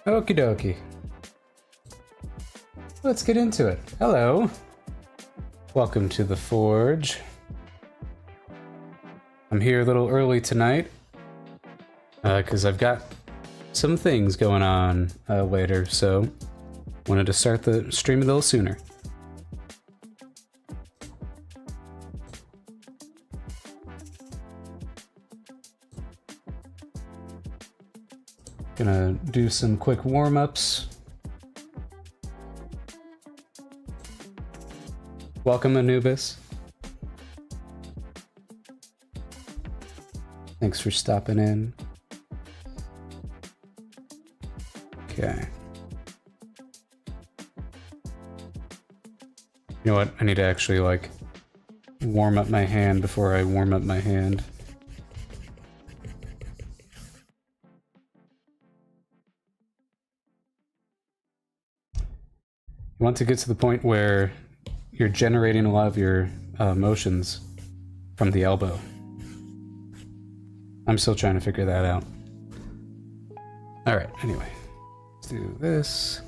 Okie dokie. Let's get into it. Hello. Welcome to the Forge. I'm here a little early tonight because I've got some things going on later, so wanted to start the stream a little sooner. Gonna do some quick warm-ups. Welcome, Anubis. Thanks for stopping in. Okay. You know what? I need to actually, like, warm up my hand before I warm up my hand. You want to get to the point where you're generating a lot of your motions from the elbow. I'm still trying to figure that out. Alright, anyway. Let's do this.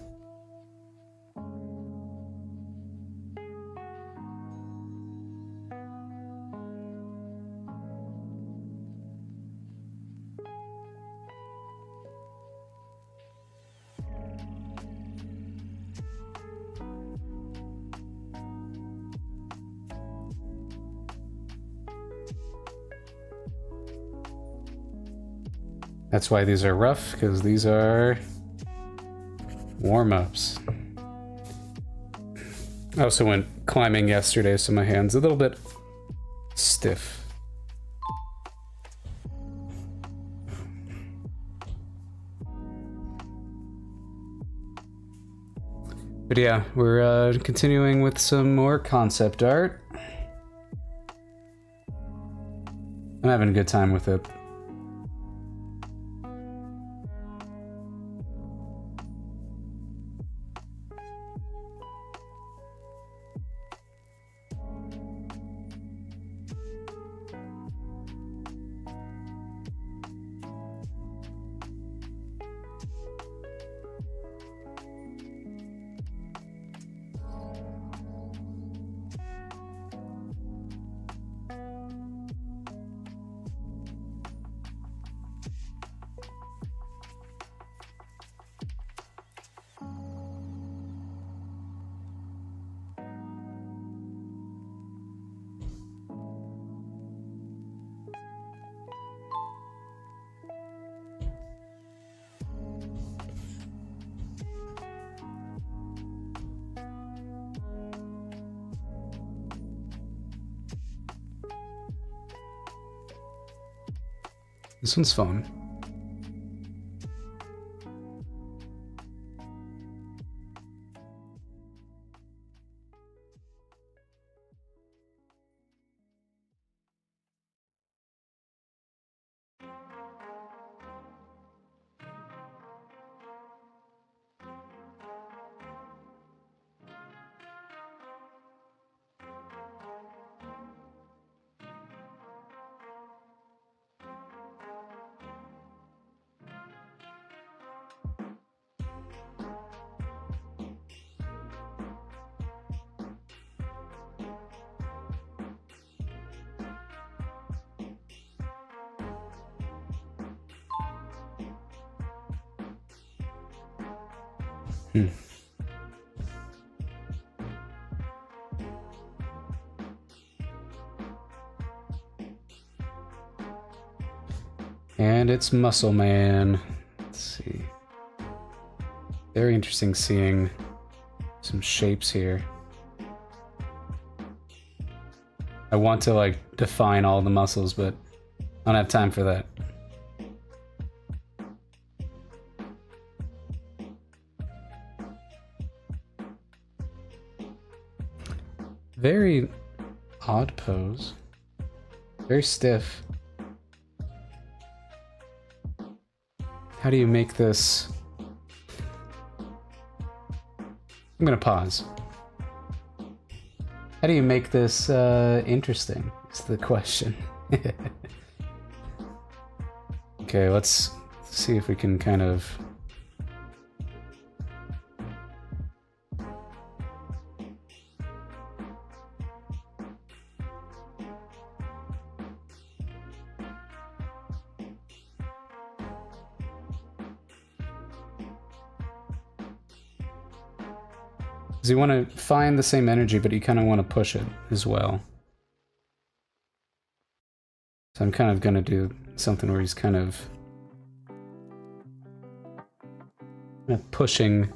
That's why these are rough, because these are warm-ups. I also went climbing yesterday, so my hand's a little bit stiff. But yeah, we're continuing with some more concept art. I'm having a good time with it. This one's fun. And it's Muscle Man. Let's see. Very interesting seeing some shapes here. I want to like define all the muscles, but I don't have time for that. Very odd pose. Very stiff. How do you make this? I'm gonna pause. How do you make this interesting? Is the question. Okay, let's see if we can kind of... Because you want to find the same energy, but you kind of want to push it as well. So I'm kind of going to do something where he's kind of pushing.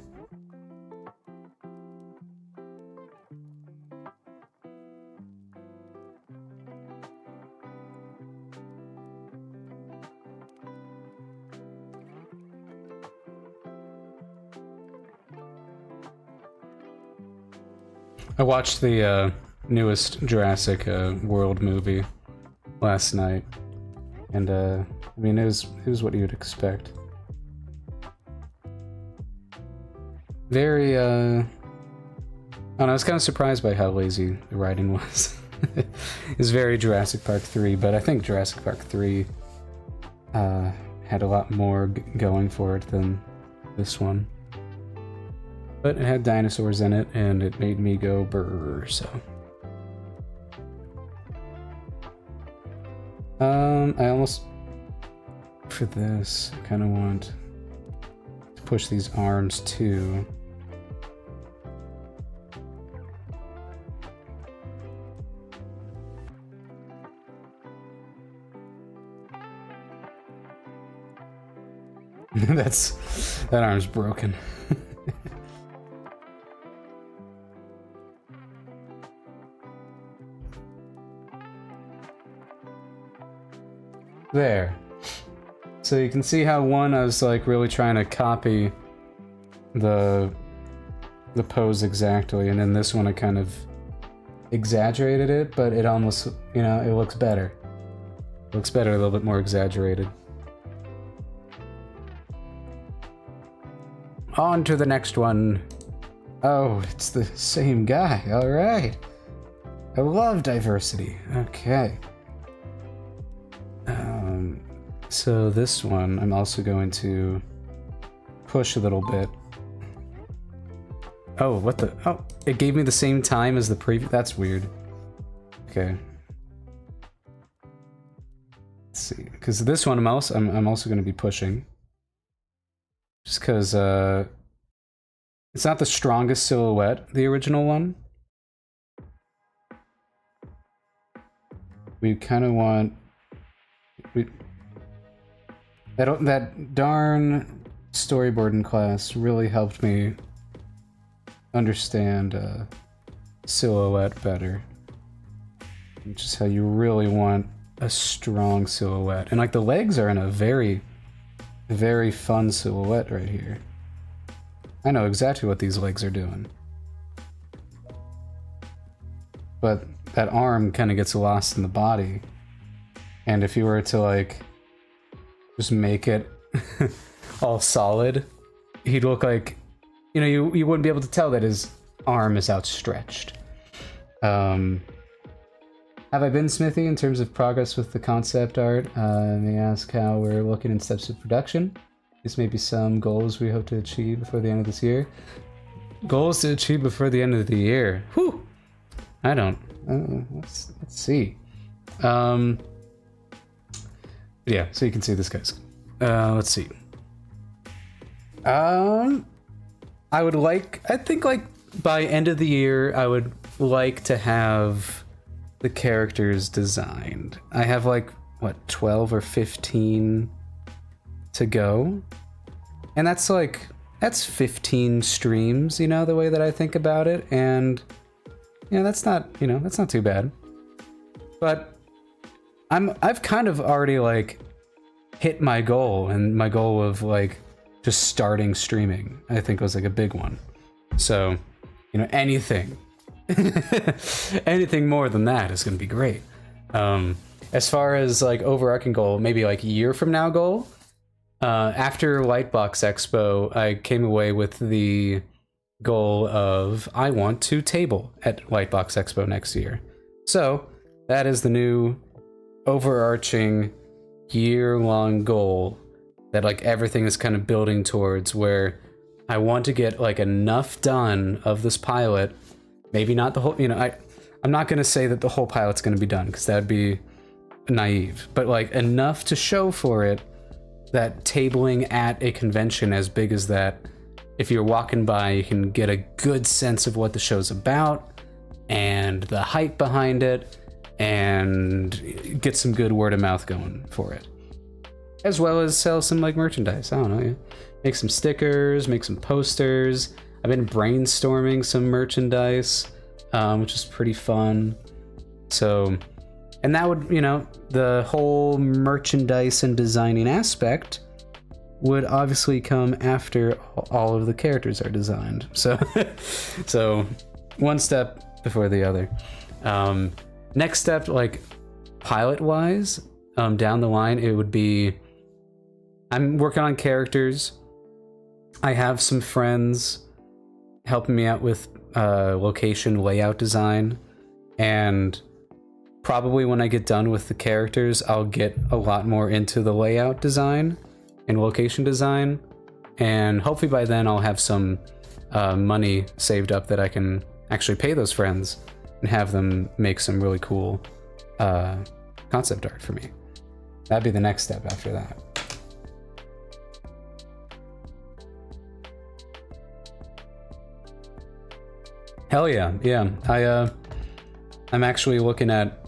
I watched the newest Jurassic World movie last night, and I mean it was what you would expect. Very I don't know, I was kind of surprised by how lazy the writing was. It's very Jurassic Park 3, but I think Jurassic Park 3 had a lot more going for it than this one. But it had dinosaurs in it, and it made me go brrr, so. I almost, for this, I kind of want to push these arms too. That arm's broken. There. So you can see how one I was like really trying to copy the pose exactly, and then this one I kind of exaggerated it, but it almost, you know, it looks better. It looks better, a little bit more exaggerated. On to the next one. Oh, it's the same guy. All right. I love diversity. Okay. So this one, I'm also going to push a little bit. Oh, what the? Oh, it gave me the same time as the previous. That's weird. Okay. Let's see, because this one I'm also going to be pushing. Just because it's not the strongest silhouette, the original one. We kind of want that darn storyboard in class really helped me understand silhouette better. Just how you really want a strong silhouette, and like the legs are in a very fun silhouette right here. I know exactly what these legs are doing. But that arm kind of gets lost in the body. And if you were to like just make it all solid, he'd look like, you know, you wouldn't be able to tell that his arm is outstretched. Have I been, Smithy, in terms of progress with the concept art? May I ask how we're looking in steps of production? This may be some goals we hope to achieve before the end of this year. Goals to achieve before the end of the year. Whew! I don't. Let's see. Yeah, so you can see this guy's. Let's see. I would like. I think like by end of the year, I would like to have the characters designed. I have like what 12 or 15 to go, and that's 15 streams. You know, the way that I think about it, and yeah, that's not too bad. But I've kind of already like hit my goal, and my goal of like just starting streaming, I think, was like a big one. So, you know, anything anything more than that is gonna be great. As far as like overarching goal, maybe like a year from now goal, after Lightbox Expo, I came away with the goal of I want to table at Lightbox Expo next year. So that is the new overarching year-long goal that like everything is kind of building towards, where I want to get like enough done of this pilot. Maybe not the whole, you know, I'm not going to say that the whole pilot's going to be done, because that'd be naive, but like enough to show for it that tabling at a convention as big as that, if you're walking by, you can get a good sense of what the show's about and the hype behind it, and get some good word of mouth going for it, as well as sell some like merchandise. I don't know, make some stickers, make some posters. I've been brainstorming some merchandise, which is pretty fun. So, and that would, you know, the whole merchandise and designing aspect would obviously come after all of the characters are designed. So, so one step before the other. Next step, like pilot-wise, down the line, it would be, I'm working on characters. I have some friends helping me out with location layout design, and probably when I get done with the characters, I'll get a lot more into the layout design and location design, and hopefully by then I'll have some money saved up that I can actually pay those friends and have them make some really cool concept art for me. That'd be the next step after that. Hell yeah, yeah. I'm actually looking at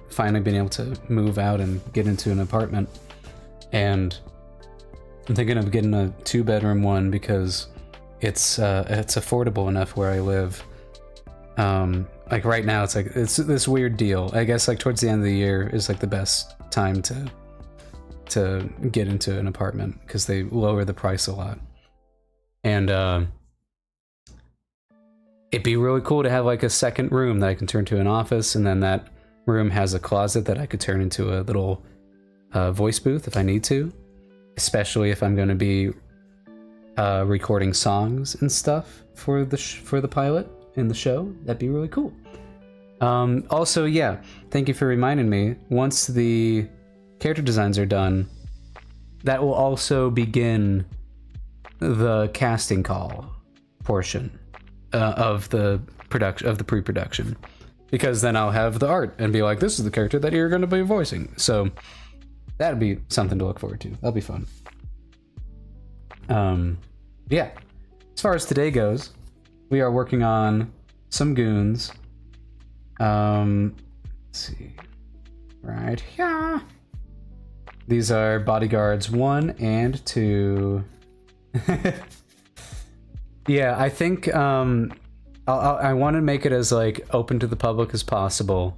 finally being able to move out and get into an apartment, and I'm thinking of getting a 2-bedroom one because it's affordable enough where I live. Like right now, it's like it's this weird deal. I guess like towards the end of the year is like the best time to get into an apartment, because they lower the price a lot, and it'd be really cool to have like a second room that I can turn to an office, and then that room has a closet that I could turn into a little voice booth if I need to, especially if I'm going to be recording songs and stuff for the pilot in the show. That'd be really cool. Also, yeah, thank you for reminding me. Once the character designs are done, that will also begin the casting call portion of the pre-production, because then I'll have the art and be like, this is the character that you're going to be voicing. So that'd be something to look forward to. That'll be fun. Yeah, as far as today goes, we are working on some Goons. Let's see, right here. These are Bodyguards 1 and 2. Yeah, I think I want to make it as like open to the public as possible.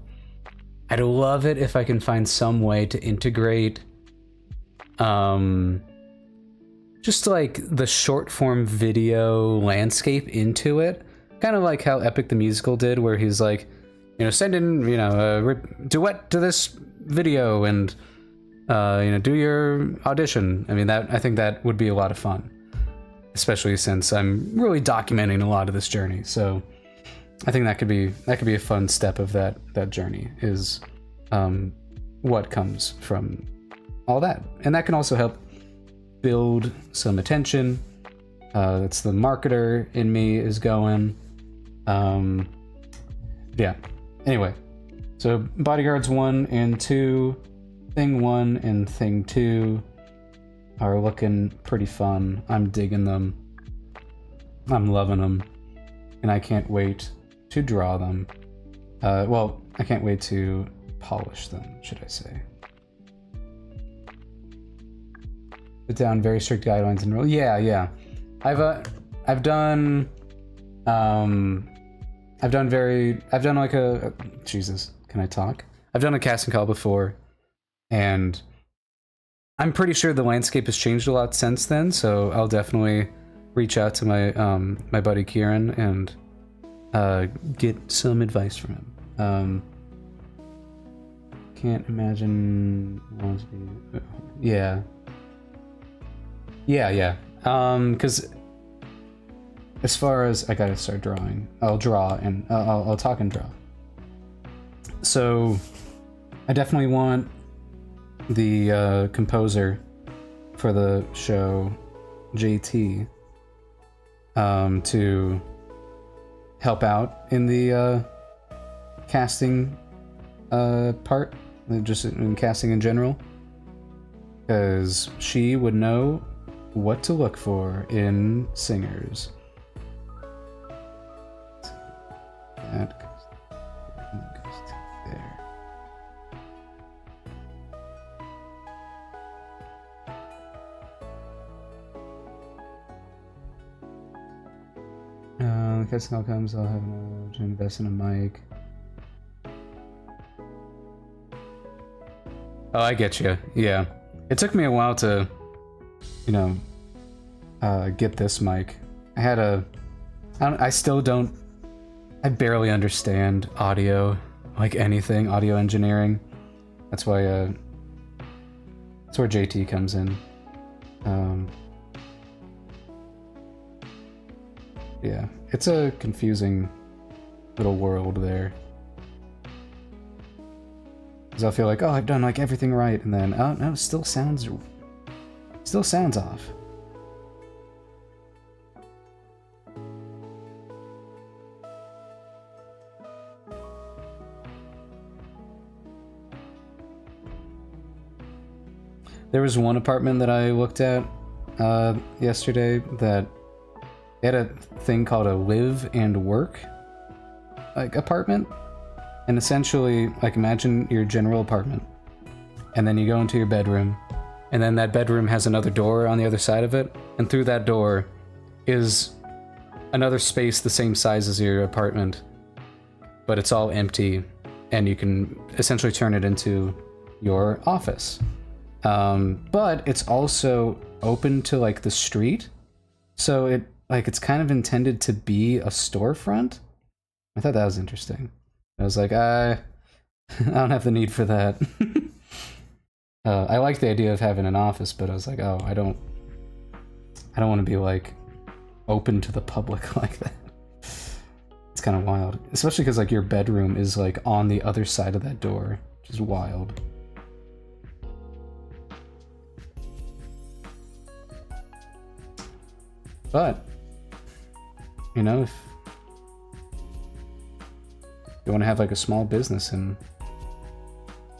I'd love it if I can find some way to integrate just like the short form video landscape into it, kind of like how Epic the Musical did, where he's like, you know, send in, you know, a duet to this video, and you know, do your audition. I mean, I think that would be a lot of fun, especially since I'm really documenting a lot of this journey. So I think that could be a fun step of that journey, is what comes from all that, and that can also help build some attention. That's the marketer in me is going. Yeah. Anyway, so Bodyguards 1 and 2, Thing 1 and Thing 2 are looking pretty fun. I'm digging them. I'm loving them, and I can't wait to draw them. Well, I can't wait to polish them, should I say. Put down very strict guidelines and rules. Yeah. I've done like a Jesus, can I talk? I've done a casting call before, and I'm pretty sure the landscape has changed a lot since then. So I'll definitely reach out to my my buddy Kieran and get some advice from him. Can't imagine. Yeah. Because as far as I gotta start drawing, I'll draw and I'll talk and draw. So I definitely want the composer for the show, JT, to help out in the casting part, just in casting in general, because she would know what to look for in singers. That goes to there. The casting call comes, I'll have to invest in a mic. Oh, I get you. Yeah. It took me a while to, you know, get this mic. I still don't, I barely understand audio, like anything, audio engineering. That's why, that's where JT comes in. Yeah, it's a confusing little world there. Because I'll feel like, oh, I've done like everything right, and then, oh no, still sounds off. There was one apartment that I looked at yesterday that they had a thing called a live and work like apartment. And essentially, like, imagine your general apartment, and then you go into your bedroom, and then that bedroom has another door on the other side of it, and through that door is another space the same size as your apartment, but it's all empty, and you can essentially turn it into your office. But it's also open to, like, the street, so it's kind of intended to be a storefront. I thought that was interesting. I was like, I don't have the need for that. I like the idea of having an office, but I was like, oh, I don't want to be like open to the public like that. It's kind of wild, especially because like your bedroom is like on the other side of that door, which is wild. But you know, if you want to have like a small business and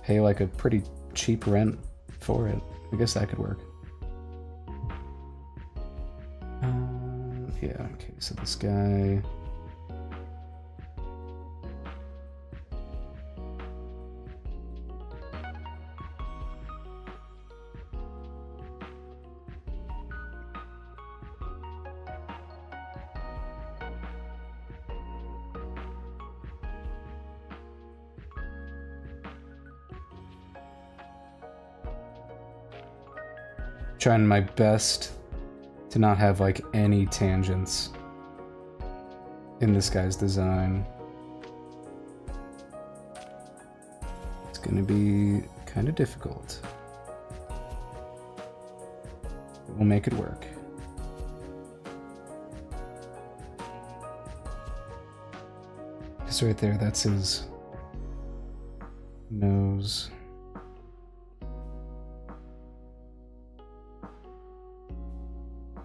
pay like a pretty cheap rent for it, I guess that could work. Yeah, okay, so this guy... Trying my best to not have like any tangents in this guy's design. It's gonna be kind of difficult. But we'll make it work. Because right there, that's his nose.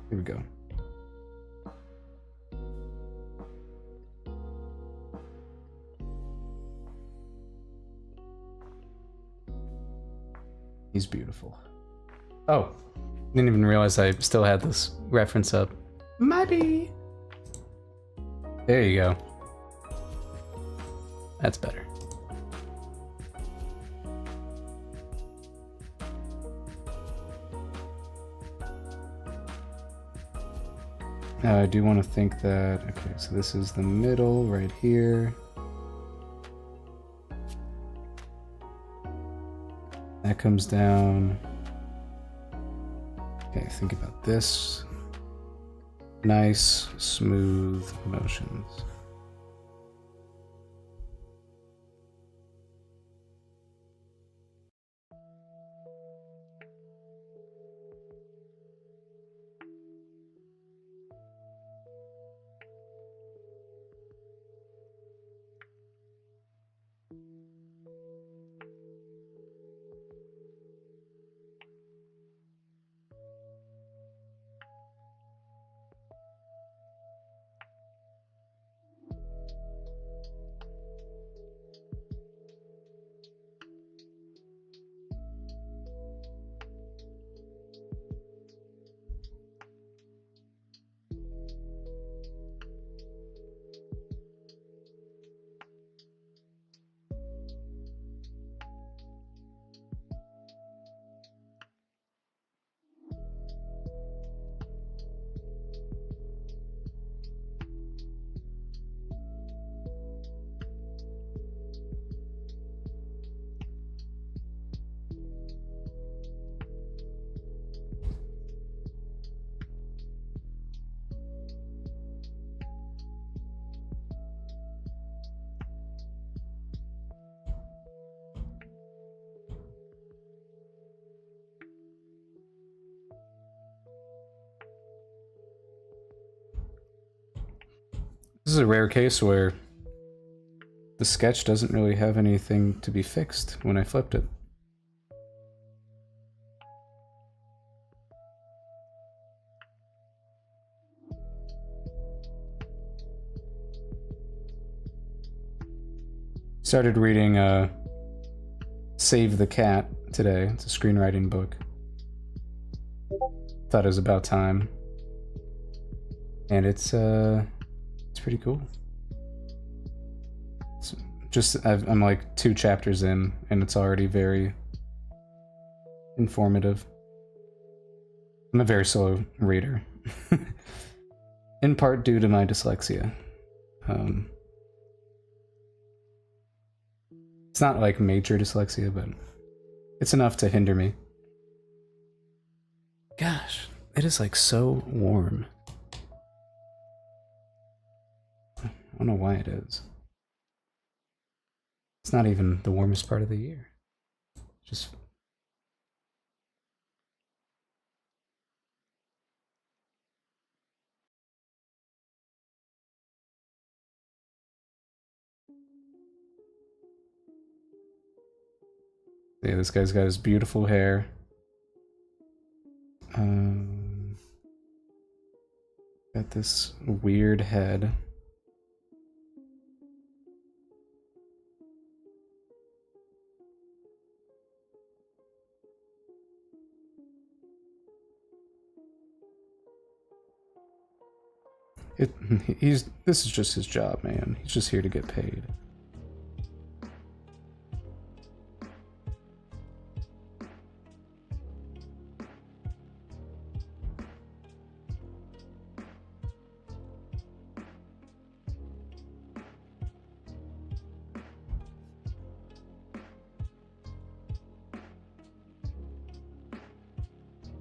Here we go. He's beautiful. Oh, didn't even realize I still had this reference up. Muddy. There you go. That's better. I do want to think that, okay, so this is the middle right here. That comes down. Okay, think about this. Nice, smooth motions. This is a rare case where the sketch doesn't really have anything to be fixed when I flipped it. Started reading Save the Cat today. It's a screenwriting book. Thought it was about time. And it's pretty cool. It's just I'm like 2 chapters in, and it's already very informative. I'm a very slow reader, in part due to my dyslexia. It's not like major dyslexia, but it's enough to hinder me. Gosh, it is like so warm. I don't know why it is. It's not even the warmest part of the year. Just yeah, this guy's got his beautiful hair. Got this weird head. This is just his job, man. He's just here to get paid.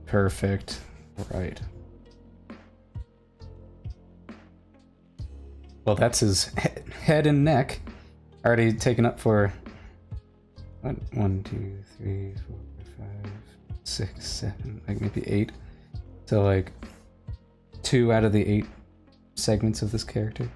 Perfect. Right. Well, that's his head and neck. Already taken up for what? 1, 2, 3, 4, 5, 6, 7, like maybe 8. So like 2 out of the 8 segments of this character.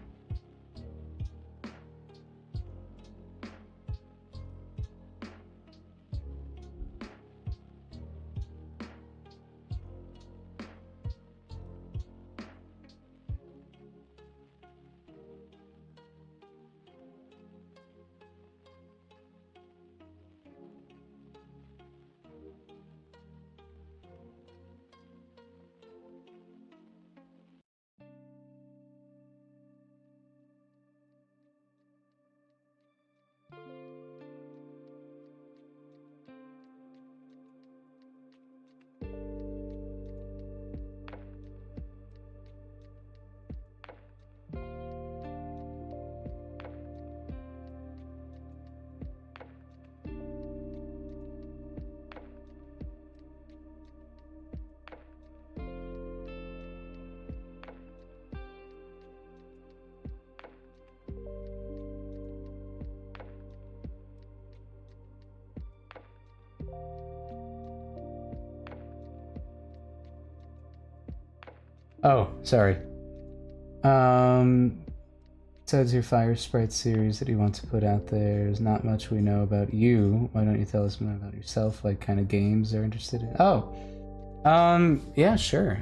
Oh, sorry. Says your Fire Sprite series that you want to put out there. There's not much we know about you. Why don't you tell us more about yourself? Like kind of games they're interested in? Oh, yeah, sure.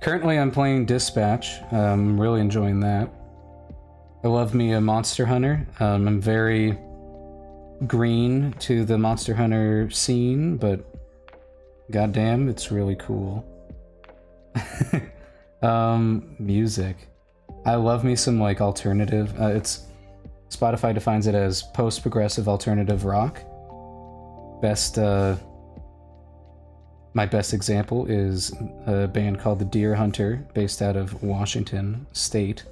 Currently I'm playing Dispatch. Really enjoying that. I love me a Monster Hunter. I'm very green to the Monster Hunter scene, but goddamn, it's really cool. Music. I love me some like alternative. It's Spotify defines it as post-progressive alternative rock. My best example is a band called the Deer Hunter, based out of Washington State.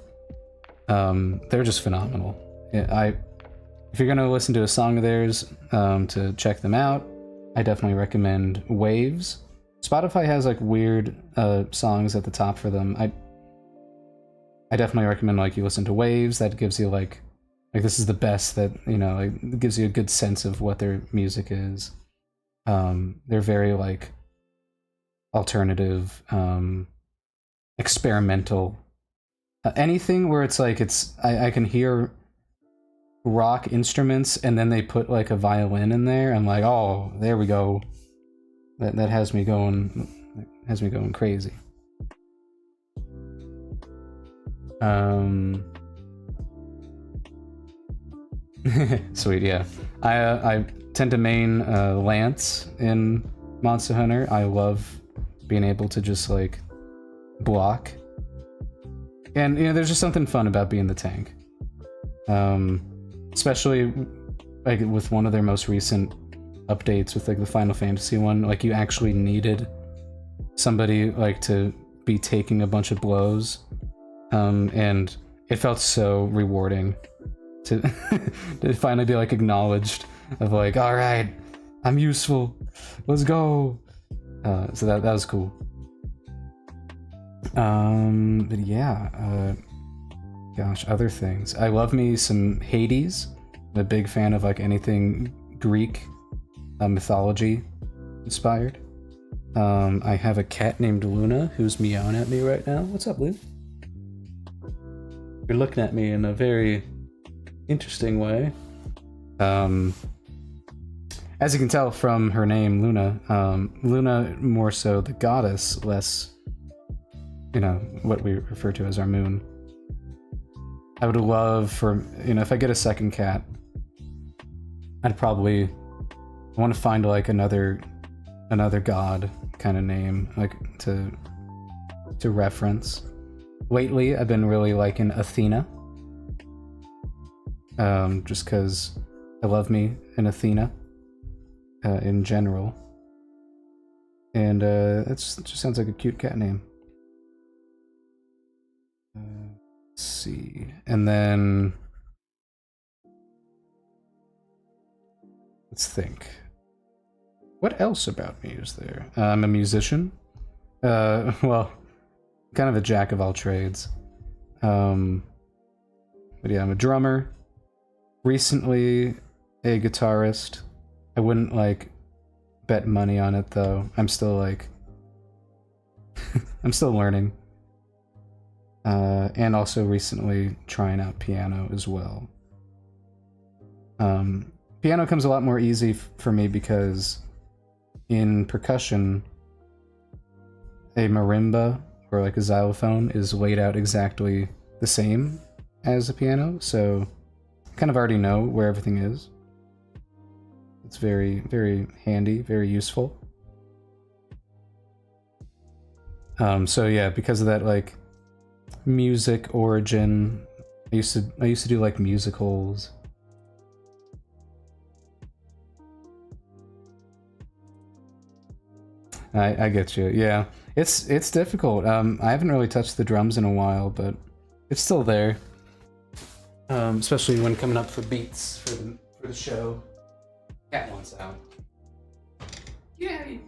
They're just phenomenal. If you're gonna listen to a song of theirs, to check them out, I definitely recommend Waves. Spotify has like weird songs at the top for them. I definitely recommend like you listen to Waves. That gives you like this is the best that, you know, it gives you a good sense of what their music is. They're very like alternative, experimental, anything where it's like I can hear rock instruments and then they put like a violin in there. I'm like, oh, there we go. That has me going crazy. Sweet, yeah. I tend to main Lance in Monster Hunter. I love being able to just like block, and you know, there's just something fun about being the tank. Especially like with one of their most recent updates with like the Final Fantasy one, like you actually needed somebody like to be taking a bunch of blows, and it felt so rewarding to to finally be like acknowledged of like, all right, I'm useful, let's go. So that was cool. But yeah, gosh, other things. I love me some Hades. I'm a big fan of like anything Greek mythology inspired. I have a cat named Luna who's meowing at me right now. What's up, Lou? You're looking at me in a very interesting way. As you can tell from her name, Luna, Luna more so the goddess, less, you know, what we refer to as our moon. I would love for, you know, if I get a second cat, I'd probably want to find like another god kind of name, like to reference. Lately, I've been really liking Athena. Just because I love me an Athena in general. And it just sounds like a cute cat name. Let's see. And then let's think. What else about me is there? I'm a musician. Well, kind of a jack of all trades. But yeah, I'm a drummer. Recently, a guitarist. I wouldn't like bet money on it though. I'm still like, I'm still learning. And also recently trying out piano as well. Piano comes a lot more easy for me because in percussion, a marimba or like a xylophone is laid out exactly the same as a piano, so I kind of already know where everything is. It's very, very handy, very useful. So yeah, because of that, like music origin, I used to do like musicals. I get you. Yeah, it's difficult. I haven't really touched the drums in a while, but it's still there. Especially when coming up for beats for the show. Cat wants out. Yay!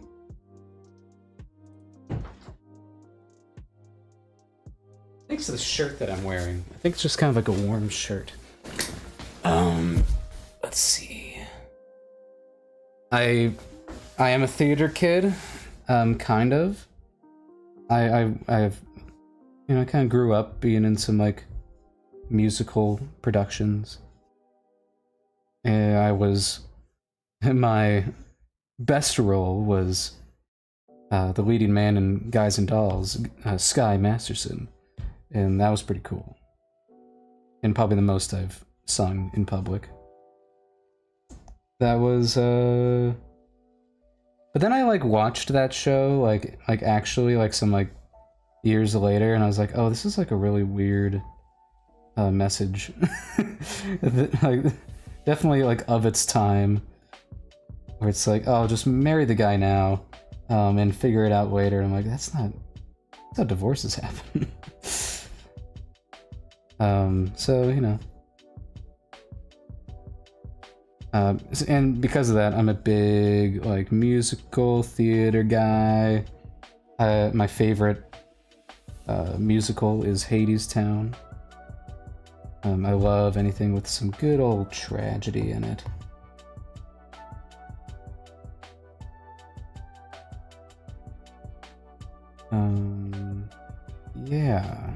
Thanks to the shirt that I'm wearing. I think it's just kind of like a warm shirt. Let's see. I am a theater kid. Kind of. I've I kind of grew up being in some like musical productions, and my best role was the leading man in Guys and Dolls, Sky Masterson, and that was pretty cool, and probably the most I've sung in public. That was but then I like watched that show like actually like some like years later, and I was like, oh, this is like a really weird message. Like definitely like of its time, where it's like, oh, just marry the guy now and figure it out later. I'm like, that's how divorces happen. So and because of that, I'm a big like musical theater guy. My favorite musical is Hadestown. I love anything with some good old tragedy in it. Yeah.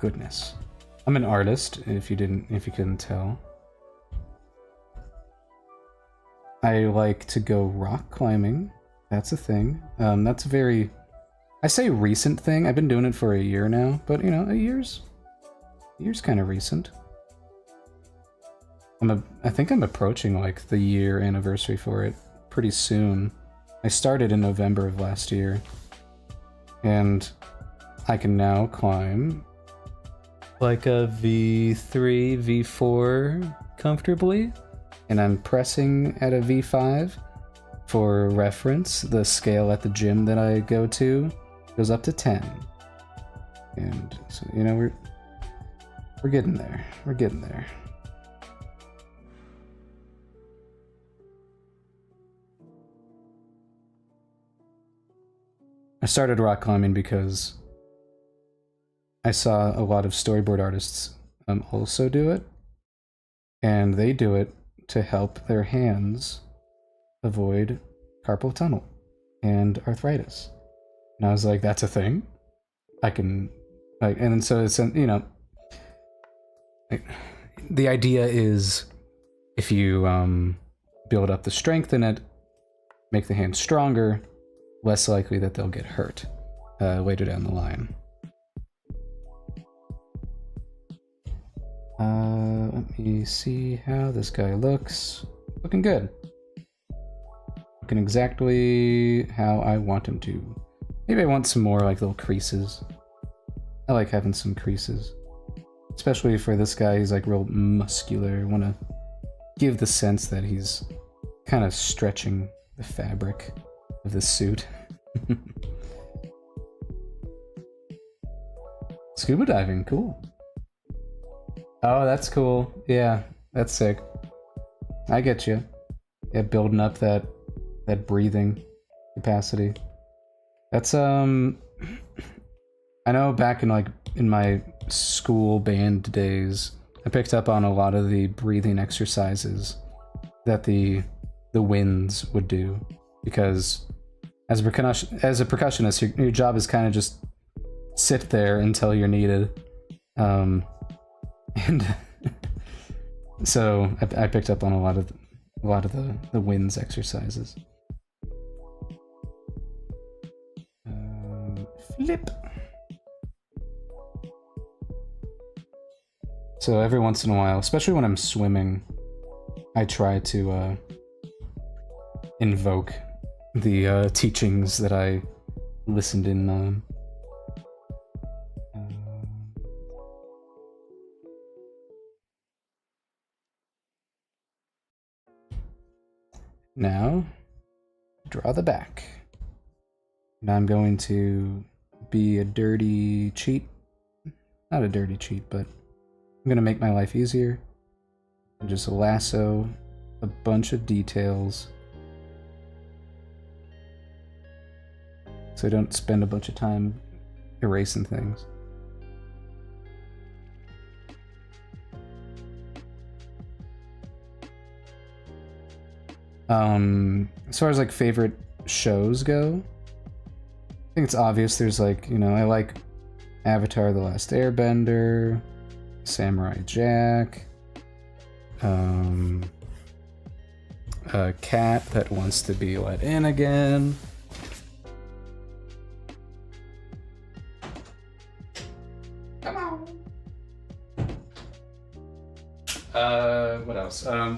Goodness. I'm an artist, if you couldn't tell. I like to go rock climbing. That's a thing. That's a very, I say recent thing. I've been doing it for a year now, but a year's kind of recent. I think I'm approaching like the year anniversary for it pretty soon. I started in November of last year, and I can now climb like a V3, V4 comfortably, and I'm pressing at a V5. For reference, the scale at the gym that I go to goes up to 10. And so, we're getting there. We're getting there. I started rock climbing because I saw a lot of storyboard artists also do it, and they do it to help their hands avoid carpal tunnel and arthritis. And I was like, that's a thing. I can, like, and so it's, the idea is if you build up the strength in it, make the hands stronger, less likely that they'll get hurt later down the line. Let me see how this guy looks. Looking good. Looking exactly how I want him to. Maybe I want some more like little creases. I like having some creases. Especially for this guy, he's like real muscular. I want to give the sense that he's kind of stretching the fabric of the suit. Scuba diving, cool. Oh, that's cool. Yeah, that's sick. I get you. Yeah, building up that breathing capacity. That's I know back in my school band days, I picked up on a lot of the breathing exercises that the winds would do, because as a percussionist, your job is kind of just sit there until you're needed. And so I picked up on a lot of the winds exercises. Flip. So every once in a while, especially when I'm swimming, I try to invoke the teachings that I listened in. Now, draw the back. And I'm going to be a dirty cheat. Not a dirty cheat, but I'm going to make my life easier. And just lasso a bunch of details, so I don't spend a bunch of time erasing things. As far as like favorite shows go, I think it's obvious. There's like, you know, I like Avatar: The Last Airbender, Samurai Jack, a cat that wants to be let in again. Come on. What else? I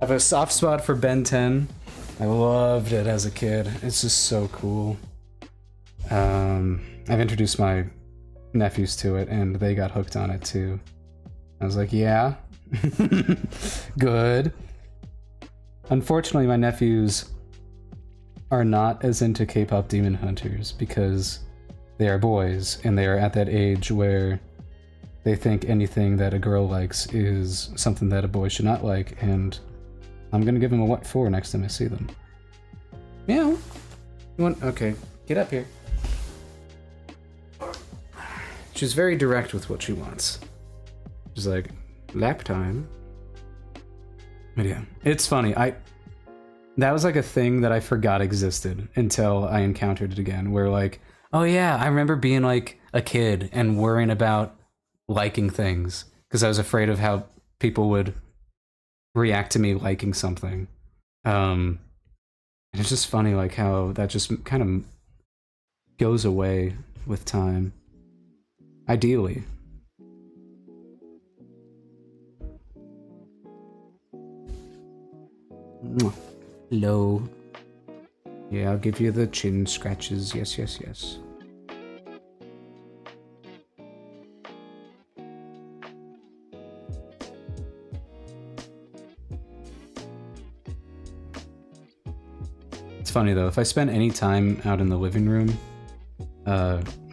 have a soft spot for Ben 10. I loved it as a kid. It's just so cool. I've introduced my nephews to it, and they got hooked on it too. I was like, yeah, good. Unfortunately, my nephews are not as into K-pop Demon Hunters because they are boys, and they are at that age where they think anything that a girl likes is something that a boy should not like, and I'm gonna give them a what for next time I see them. Meow. You want? Okay, get up here. She's very direct with what she wants. She's like, lap time. But yeah, it's funny. That was like a thing that I forgot existed until I encountered it again, where like, oh yeah, I remember being like a kid and worrying about liking things because I was afraid of how people would react to me liking something. And it's just funny like how that just kind of goes away with time. Ideally. Hello. Yeah, I'll give you the chin scratches. Yes, yes, yes. It's funny though, if I spend any time out in the living room,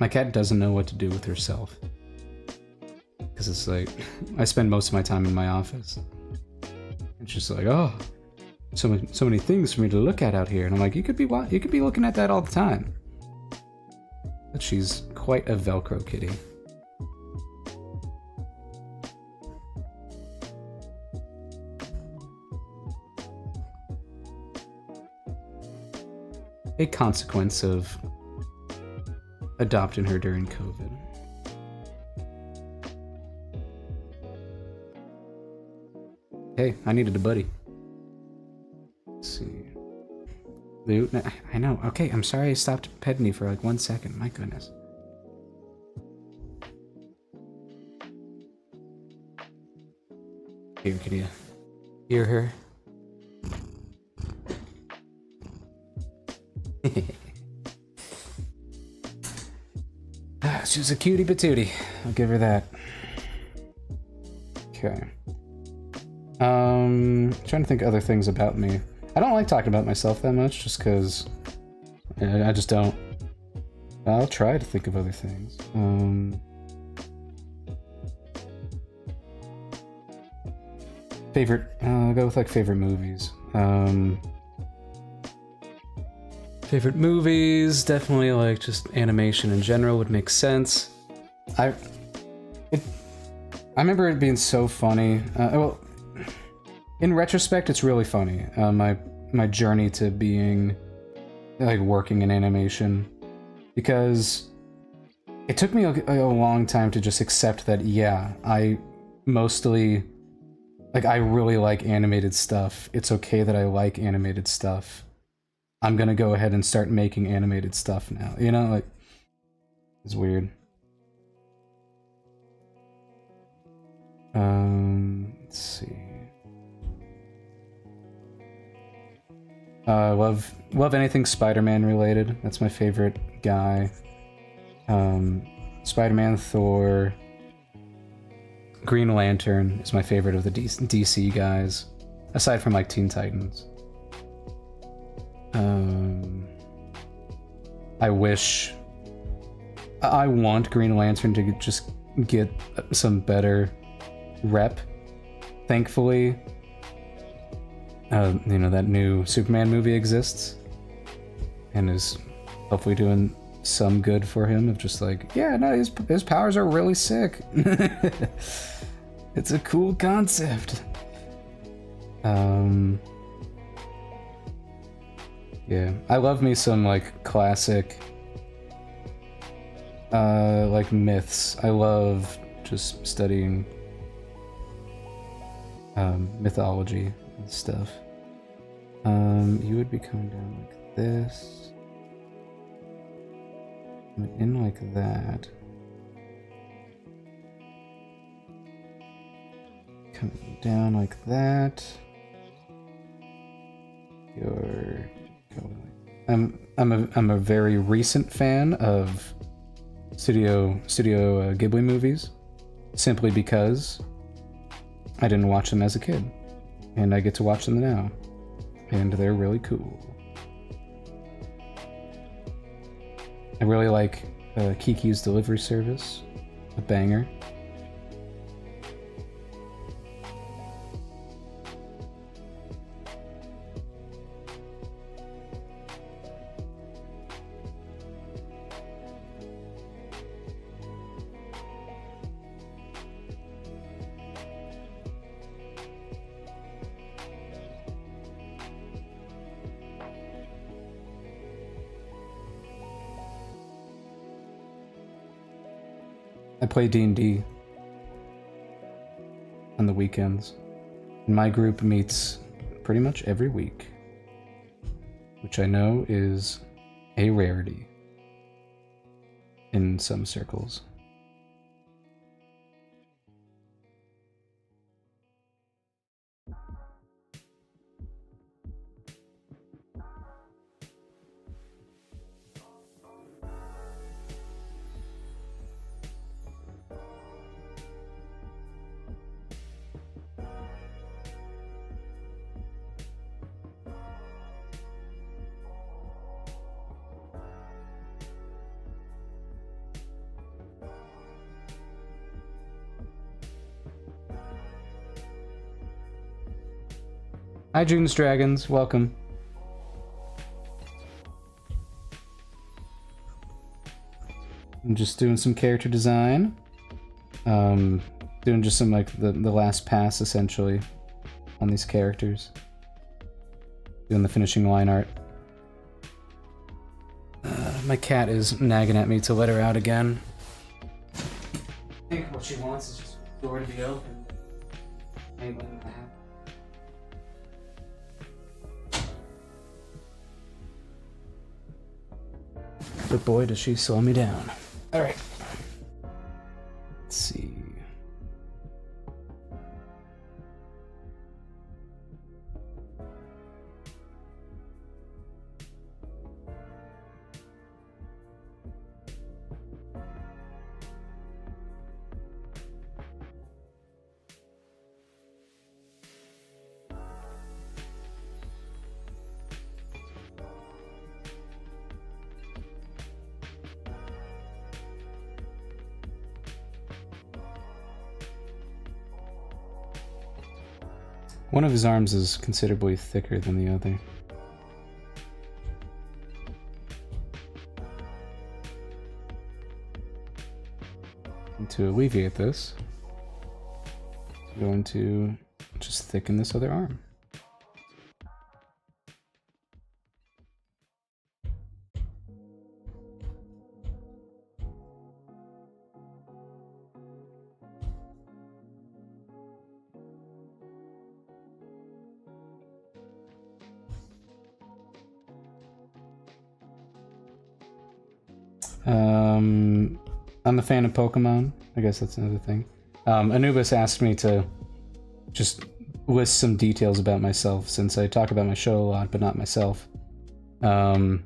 my cat doesn't know what to do with herself. Because it's like, I spend most of my time in my office. It's just like, oh, so many things for me to look at out here. And I'm like, you could be looking at that all the time. But she's quite a Velcro kitty. A consequence of adopting her during COVID. Hey, I needed a buddy. Let's see. Loot? I know. Okay, I'm sorry I stopped petting you for like 1 second. My goodness. Here, can you hear her? She's a cutie patootie. I'll give her that. Okay. Trying to think of other things about me. I don't like talking about myself that much, just because I just don't. I'll try to think of other things. Favorite? I'll go with like favorite movies. Favorite movies, definitely like just animation in general would make sense. I remember it being so funny. Well, in retrospect, it's really funny. My journey to being like working in animation, because it took me a long time to just accept that. Yeah, I mostly like I really like animated stuff. It's okay that I like animated stuff. I'm gonna go ahead and start making animated stuff now. You know, like, it's weird. Let's see. Love anything Spider-Man related. That's my favorite guy. Spider-Man, Thor, Green Lantern is my favorite of the DC guys, aside from like Teen Titans. I want Green Lantern to just get some better rep. Thankfully, you know, that new Superman movie exists and is hopefully doing some good for him of just like, yeah, no, his powers are really sick. It's a cool concept. Yeah, I love me some like classic like myths. I love just studying mythology and stuff. You would be coming down like this. In like that. Coming down like that. You're going like... I'm a very recent fan of Studio Ghibli movies, simply because I didn't watch them as a kid, and I get to watch them now, and they're really cool. I really like Kiki's Delivery Service, a banger. I play D&D on the weekends, and my group meets pretty much every week, which I know is a rarity in some circles. Hi, June's Dragons. Welcome. I'm just doing some character design. Doing just some, like, the last pass, essentially, on these characters. Doing the finishing line art. My cat is nagging at me to let her out again. I think what she wants is just the door to be open. I ain't letting that happen. But boy, does she slow me down. Alright. Let's see. One of his arms is considerably thicker than the other. And to alleviate this, I'm going to just thicken this other arm. I'm a fan of Pokemon. I guess that's another thing. Anubis asked me to just list some details about myself, since I talk about my show a lot, but not myself. So I'm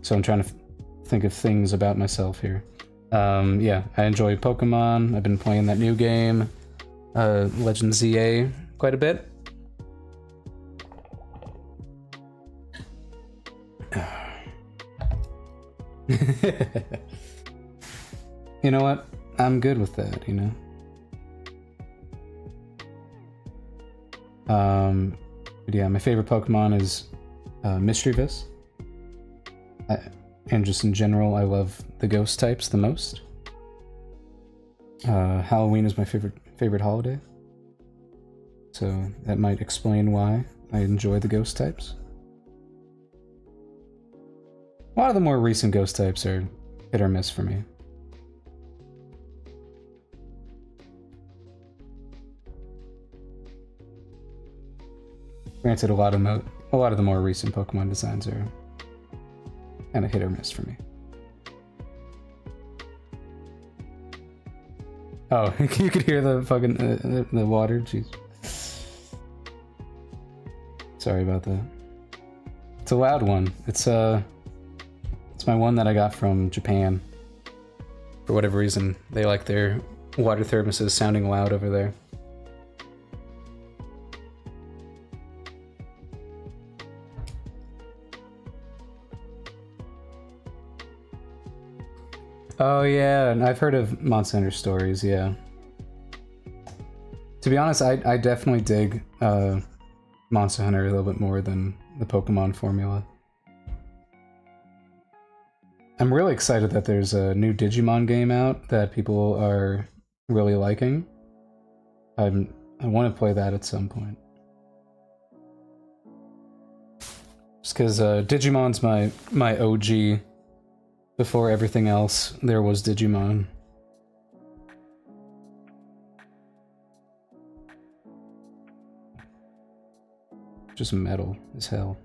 trying to think of things about myself here. Yeah, I enjoy Pokemon. I've been playing that new game, Legend ZA, quite a bit. You know what? I'm good with that, you know? But yeah, my favorite Pokemon is Mischievous. And just in general, I love the ghost types the most. Halloween is my favorite holiday. So that might explain why I enjoy the ghost types. A lot of the more recent ghost types are hit or miss for me. Granted, a lot of the more recent Pokemon designs are kind of hit or miss for me. Oh, you could hear the fucking the water. Jeez. Sorry about that. It's a loud one. It's my one that I got from Japan. For whatever reason, they like their water thermoses sounding loud over there. Oh yeah, and I've heard of Monster Hunter stories, yeah. To be honest, I definitely dig Monster Hunter a little bit more than the Pokemon formula. I'm really excited that there's a new Digimon game out that people are really liking. I want to play that at some point. Just because Digimon's my OG. Before everything else, there was Digimon. Just metal as hell.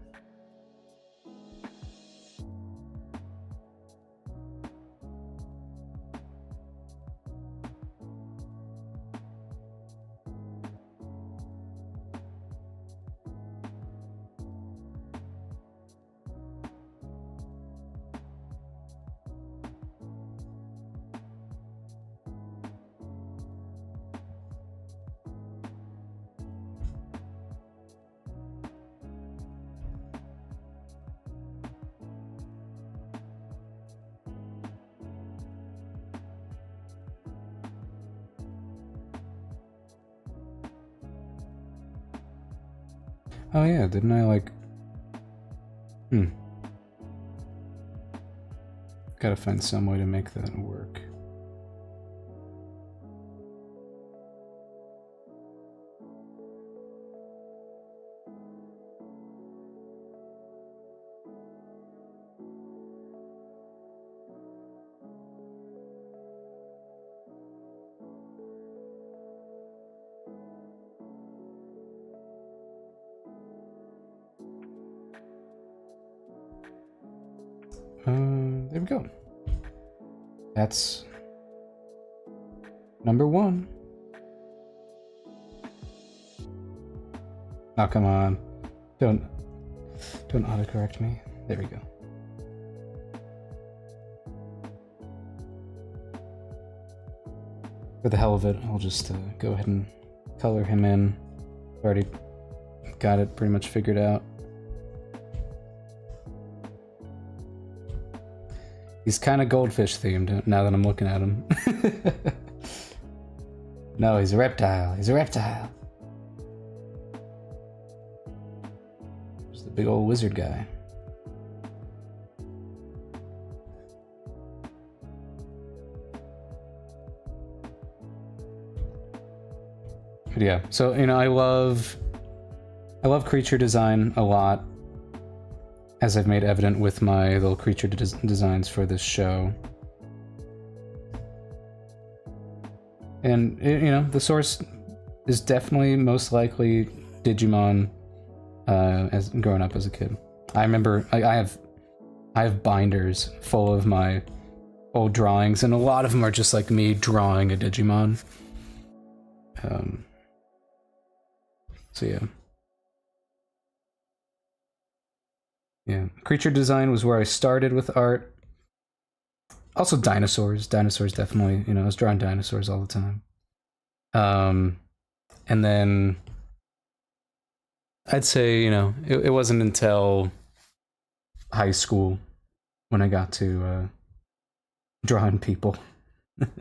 Oh yeah, didn't I like... Gotta find some way to make that work. There we go. That's number 1. Oh, come on. Don't autocorrect me. There we go. For the hell of it, I'll just go ahead and color him in. Already got it pretty much figured out. He's kind of goldfish themed now that I'm looking at him. No, he's a reptile. He's a reptile. He's the big old wizard guy. But yeah, so you know, I love creature design a lot, as I've made evident with my little creature designs for this show. And, you know, the source is definitely most likely Digimon, as growing up as a kid. I remember I have binders full of my old drawings, and a lot of them are just like me drawing a Digimon. So yeah. Yeah, creature design was where I started with art. Also dinosaurs. Dinosaurs definitely, you know, I was drawing dinosaurs all the time. And then I'd say, you know, it wasn't until high school when I got to drawing people. Just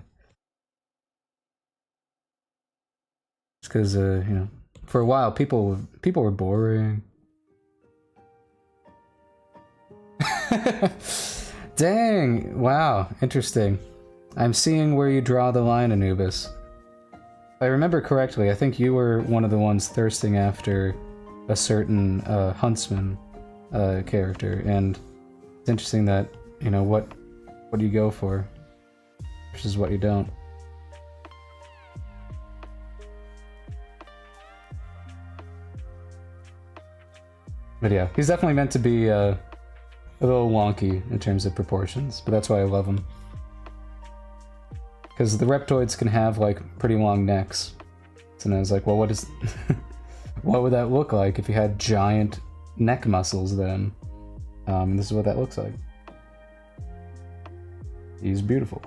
because, you know, for a while people were boring. Dang! Wow, interesting. I'm seeing where you draw the line, Anubis. If I remember correctly, I think you were one of the ones thirsting after a certain huntsman character, and It's interesting that, you know, what do you go for versus what you don't. But yeah, he's definitely meant to be a little wonky in terms of proportions, but that's why I love him. Because the reptoids can have like pretty long necks. And I was like, well, what is what would that look like if you had giant neck muscles then? This is what that looks like. He's beautiful.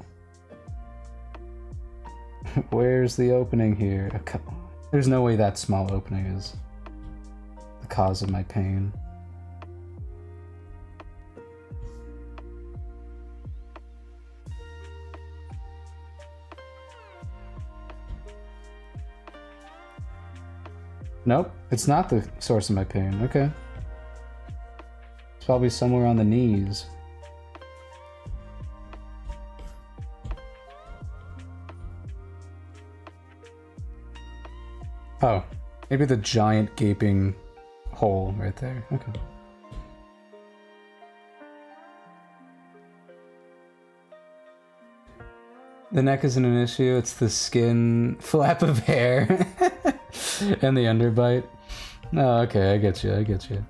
Where's the opening here? There's no way that small opening is the cause of my pain. Nope, it's not the source of my pain. Okay. It's probably somewhere on the knees. Oh, maybe the giant gaping hole right there. Okay. The neck isn't an issue, it's the skin flap of hair and the underbite. Oh, okay, I get you, I get you.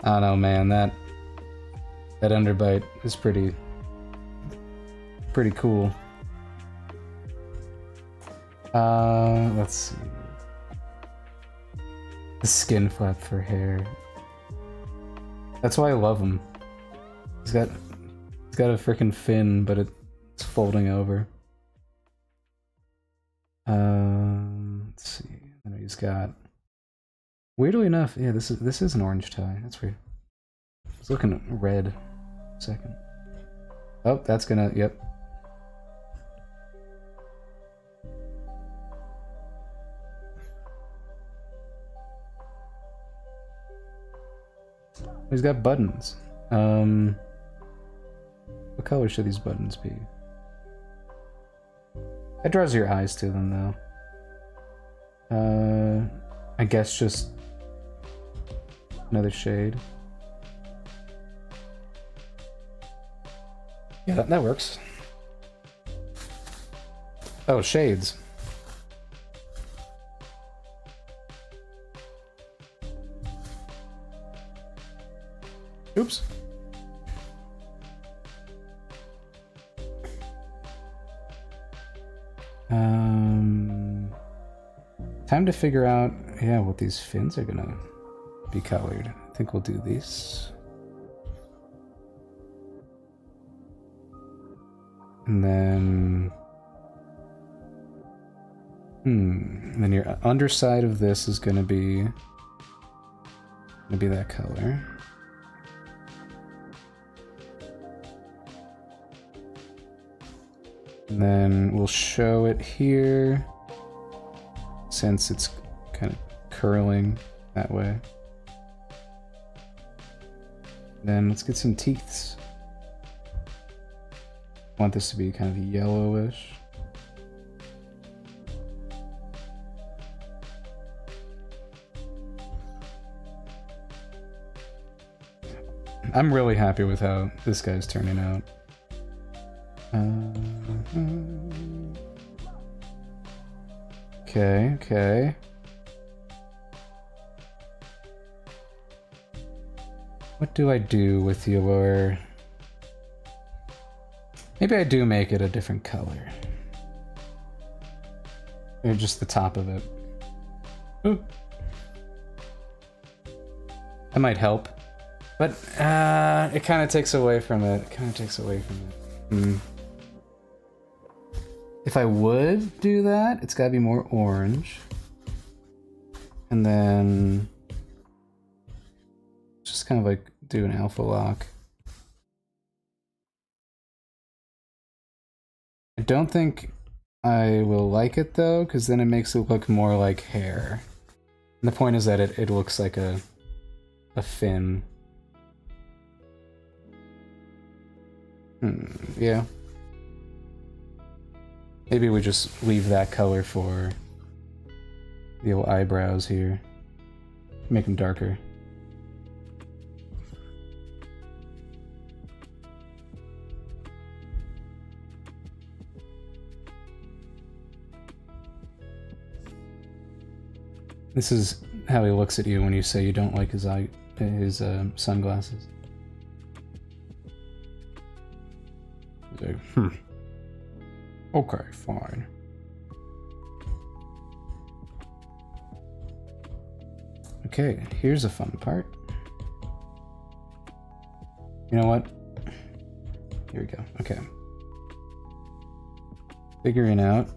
I don't know, man, that underbite is pretty cool. Let's see. The skin flap for hair. That's why I love him. He's got a freaking fin, but it's folding over. Let's see. And he's got. Weirdly enough, yeah, this is an orange tie. That's weird. It's looking red. Second. Oh, that's gonna. Yep. He's got buttons. What color should these buttons be? It draws your eyes to them, though. I guess just another shade. Yeah, that works. Oh, shades. Oops. Time to figure out, yeah, what these fins are gonna be colored. I think we'll do these. And then... And then your underside of this is gonna be that color. And then we'll show it here, since it's kind of curling that way. Then let's get some teeths. I want this to be kind of yellowish. I'm really happy with how this guy's turning out. Okay. What do I do with your... Maybe I do make it a different color. Or just the top of it. Ooh. That might help. But it kind of takes away from it. If I would do that, it's gotta be more orange. And then just kind of like do an alpha lock. I don't think I will like it though, because then it makes it look more like hair. And the point is that it looks like a fin. Yeah. Maybe we just leave that color for the old eyebrows here. Make them darker. This is how he looks at you when you say you don't like his sunglasses. He's like, okay, fine. Okay, here's a fun part. You know what? Here we go. Okay. Figuring out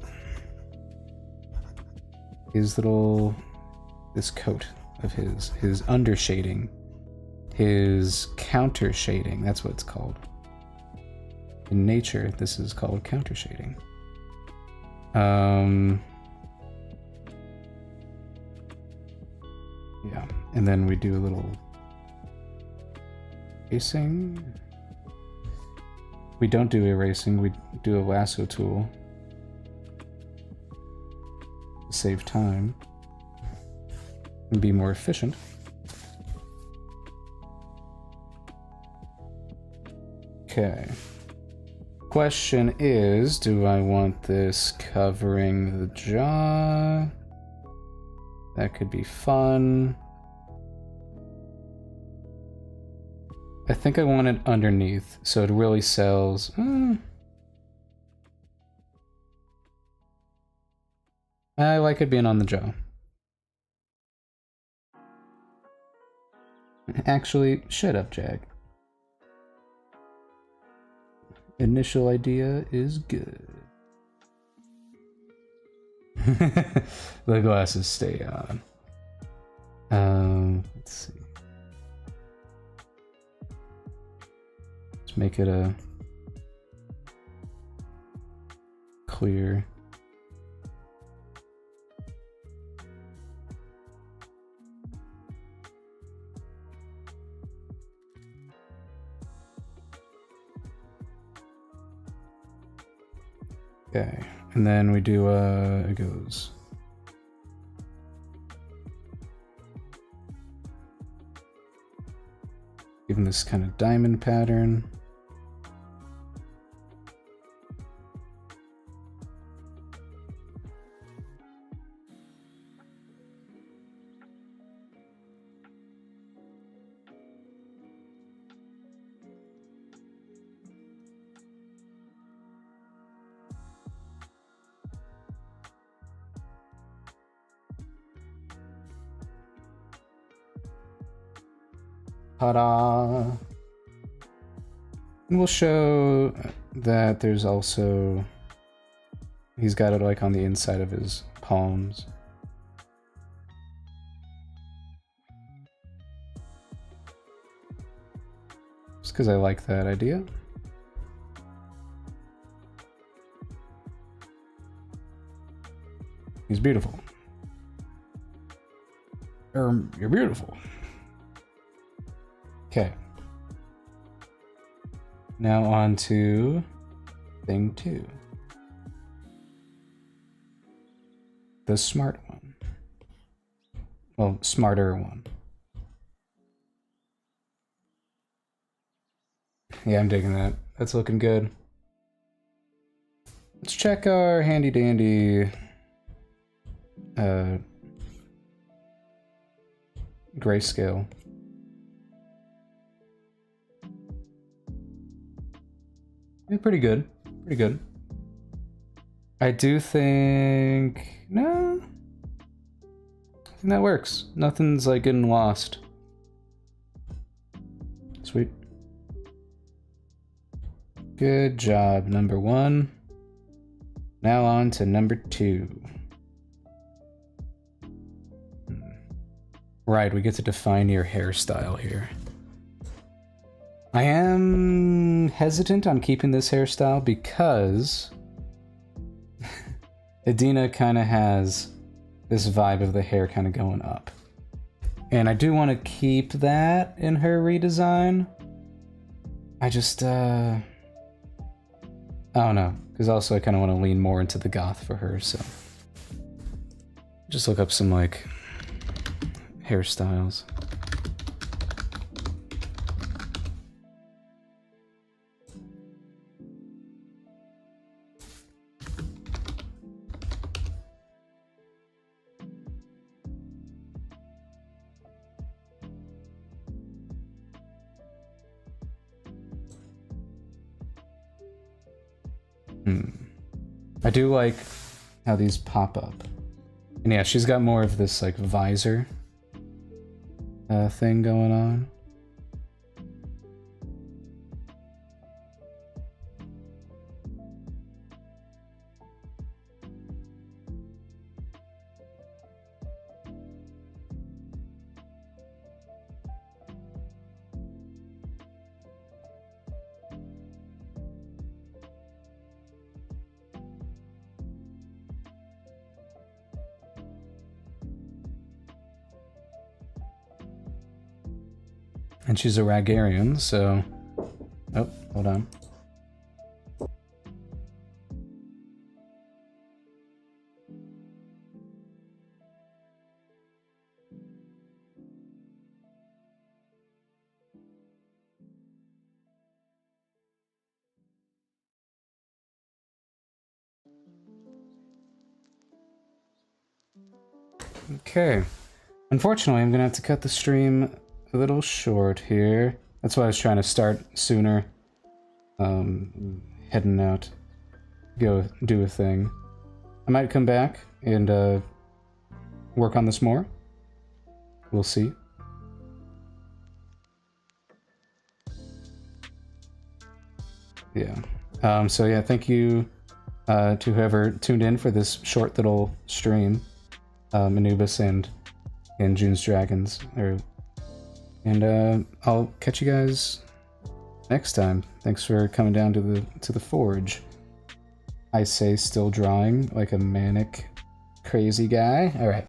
his little, this coat of his under shading, his counter shading, that's what it's called. In nature, this is called counter shading. Yeah, and then we do a little erasing. We don't do erasing, we do a lasso tool to save time and be more efficient. Okay. Question is, do I want this covering the jaw? That could be fun. I think I want it underneath, so it really sells. I like it being on the jaw. Actually, shut up, Jack. Initial idea is good. The glasses stay on. Let's see. Let's make it a clear. Okay, and then we do, it goes. Given this kind of diamond pattern. Ta-da! And we'll show that there's also, he's got it like on the inside of his palms. Just because I like that idea. He's beautiful. You're beautiful. Okay. Now on to thing 2. The smart one. Well, smarter one. Yeah, I'm digging that. That's looking good. Let's check our handy dandy grayscale. Yeah, pretty good. Pretty good. I do think... No. I think that works. Nothing's like getting lost. Sweet. Good job, number 1. Now on to number 2. Right, we get to define your hairstyle here. I am hesitant on keeping this hairstyle because Adina kind of has this vibe of the hair kind of going up. And I do want to keep that in her redesign. I just, I don't know. Because also I kind of want to lean more into the goth for her, so. Just look up some, like, hairstyles. I do like how these pop up. And yeah, she's got more of this like visor thing going on. And she's a Ragarian, so... Oh, hold on. Okay. Unfortunately, I'm gonna have to cut the stream a little short here. That's why I was trying to start sooner. Heading out. Go do a thing. I might come back and work on this more. We'll see. Yeah. So yeah, thank you to whoever tuned in for this short little stream. Anubis and June's Dragons. And I'll catch you guys next time. Thanks for coming down to the forge. I say still drawing like a manic crazy guy. All right.